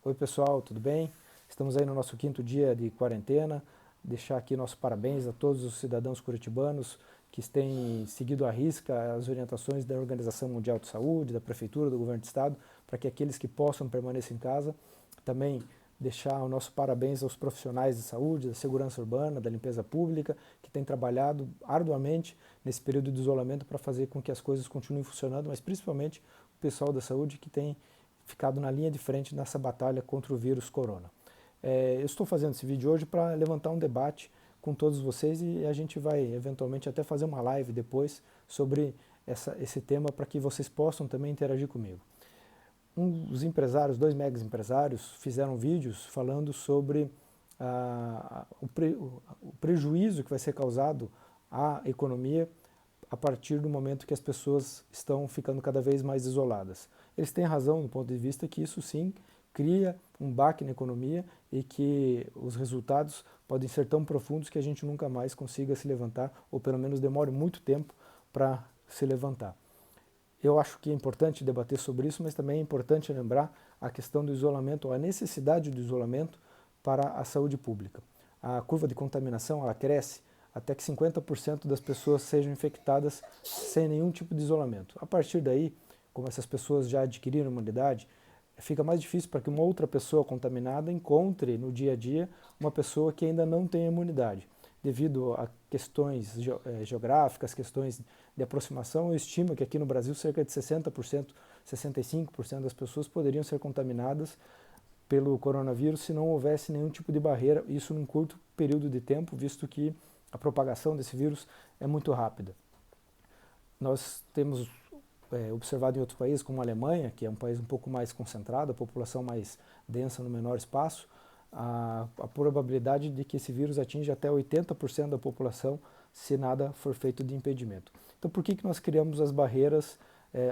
Oi pessoal, tudo bem? Estamos aí no nosso 5º dia de quarentena. Deixar aqui nosso parabéns a todos os cidadãos curitibanos que têm seguido à risca as orientações da Organização Mundial de Saúde, da Prefeitura, do Governo do Estado, para que aqueles que possam permaneçam em casa. Também deixar o nosso parabéns aos profissionais de saúde, da segurança urbana, da limpeza pública, que têm trabalhado arduamente nesse período de isolamento para fazer com que as coisas continuem funcionando, mas principalmente o pessoal da saúde que tem ficado na linha de frente nessa batalha contra o vírus corona. Eu estou fazendo esse vídeo hoje para levantar um debate com todos vocês e a gente vai eventualmente até fazer uma live depois sobre esse tema para que vocês possam também interagir comigo. Os empresários, 2 mega empresários, fizeram vídeos falando sobre o prejuízo que vai ser causado à economia a partir do momento que as pessoas estão ficando cada vez mais isoladas. Eles têm razão do ponto de vista que isso sim cria um baque na economia e que os resultados podem ser tão profundos que a gente nunca mais consiga se levantar, ou pelo menos demore muito tempo para se levantar. Eu acho que é importante debater sobre isso, mas também é importante lembrar a questão do isolamento, ou a necessidade do isolamento para a saúde pública. A curva de contaminação ela cresce até que 50% das pessoas sejam infectadas sem nenhum tipo de isolamento. A partir daí, como essas pessoas já adquiriram imunidade, fica mais difícil para que uma outra pessoa contaminada encontre no dia a dia uma pessoa que ainda não tem imunidade. Devido a questões geográficas, questões de aproximação, eu estimo que aqui no Brasil cerca de 60%, 65% das pessoas poderiam ser contaminadas pelo coronavírus se não houvesse nenhum tipo de barreira, isso num curto período de tempo, visto que a propagação desse vírus é muito rápida. Nós temos observado em outros países, como a Alemanha, que é um país um pouco mais concentrado, a população mais densa no menor espaço, a probabilidade de que esse vírus atinja até 80% da população se nada for feito de impedimento. Então por que nós criamos as barreiras,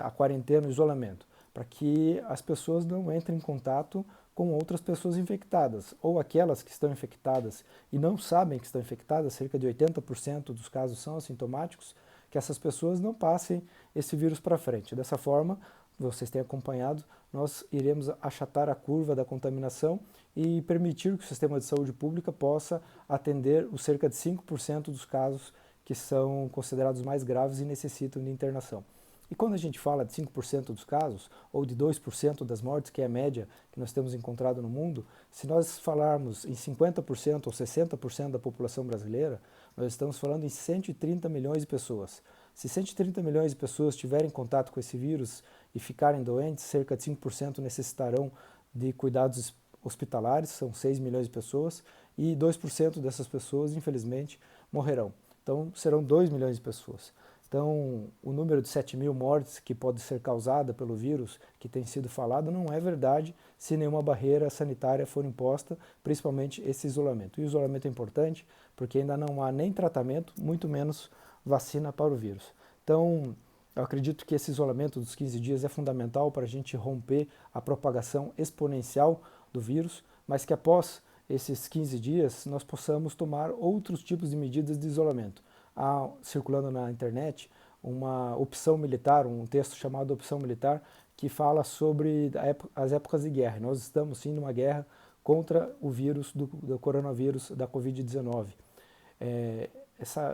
a quarentena, o isolamento? Para que as pessoas não entrem em contato com outras pessoas infectadas, ou aquelas que estão infectadas e não sabem que estão infectadas, cerca de 80% dos casos são assintomáticos, que essas pessoas não passem esse vírus para frente. Dessa forma, vocês têm acompanhado, nós iremos achatar a curva da contaminação e permitir que o sistema de saúde pública possa atender os cerca de 5% dos casos que são considerados mais graves e necessitam de internação. E quando a gente fala de 5% dos casos, ou de 2% das mortes, que é a média que nós temos encontrado no mundo, se nós falarmos em 50% ou 60% da população brasileira, nós estamos falando em 130 milhões de pessoas. Se 130 milhões de pessoas tiverem contato com esse vírus e ficarem doentes, cerca de 5% necessitarão de cuidados hospitalares, são 6 milhões de pessoas, e 2% dessas pessoas, infelizmente, morrerão. Então, serão 2 milhões de pessoas. Então, o número de 7 mil mortes que pode ser causada pelo vírus que tem sido falado não é verdade se nenhuma barreira sanitária for imposta, principalmente esse isolamento. E o isolamento é importante porque ainda não há nem tratamento, muito menos vacina para o vírus. Então, eu acredito que esse isolamento dos 15 dias é fundamental para a gente romper a propagação exponencial do vírus, mas que após esses 15 dias nós possamos tomar outros tipos de medidas de isolamento. Há circulando na internet uma opção militar, um texto chamado Opção Militar, que fala sobre as épocas de guerra. Nós estamos sim numa guerra contra o vírus do coronavírus, da Covid-19.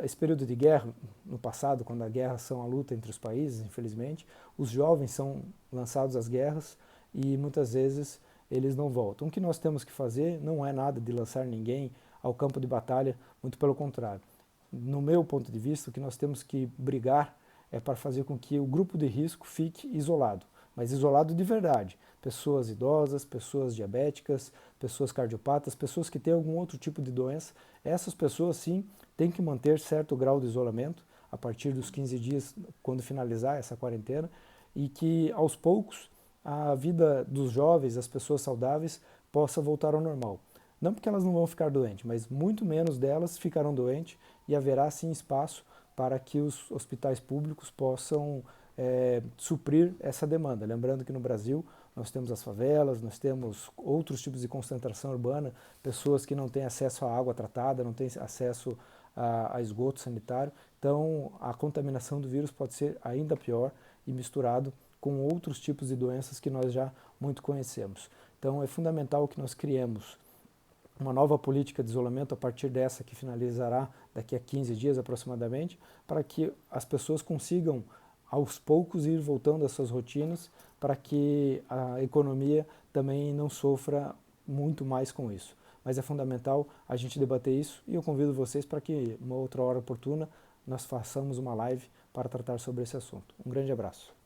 Esse período de guerra, no passado, quando a guerra são a luta entre os países, infelizmente, os jovens são lançados às guerras e muitas vezes eles não voltam. O que nós temos que fazer não é nada de lançar ninguém ao campo de batalha, muito pelo contrário. No meu ponto de vista, o que nós temos que brigar é para fazer com que o grupo de risco fique isolado, mas isolado de verdade. Pessoas idosas, pessoas diabéticas, pessoas cardiopatas, pessoas que têm algum outro tipo de doença, essas pessoas sim têm que manter certo grau de isolamento a partir dos 15 dias, quando finalizar essa quarentena, e que aos poucos a vida dos jovens, as pessoas saudáveis, possa voltar ao normal. Não porque elas não vão ficar doentes, mas muito menos delas ficarão doentes e haverá sim espaço para que os hospitais públicos possam suprir essa demanda. Lembrando que no Brasil nós temos as favelas, nós temos outros tipos de concentração urbana, pessoas que não têm acesso à água tratada, não têm acesso a esgoto sanitário, então a contaminação do vírus pode ser ainda pior e misturado com outros tipos de doenças que nós já muito conhecemos. Então é fundamental que nós criemos uma nova política de isolamento a partir dessa que finalizará daqui a 15 dias aproximadamente, para que as pessoas consigam aos poucos ir voltando às suas rotinas, para que a economia também não sofra muito mais com isso. Mas é fundamental a gente debater isso e eu convido vocês para que, uma outra hora oportuna, nós façamos uma live para tratar sobre esse assunto. Um grande abraço.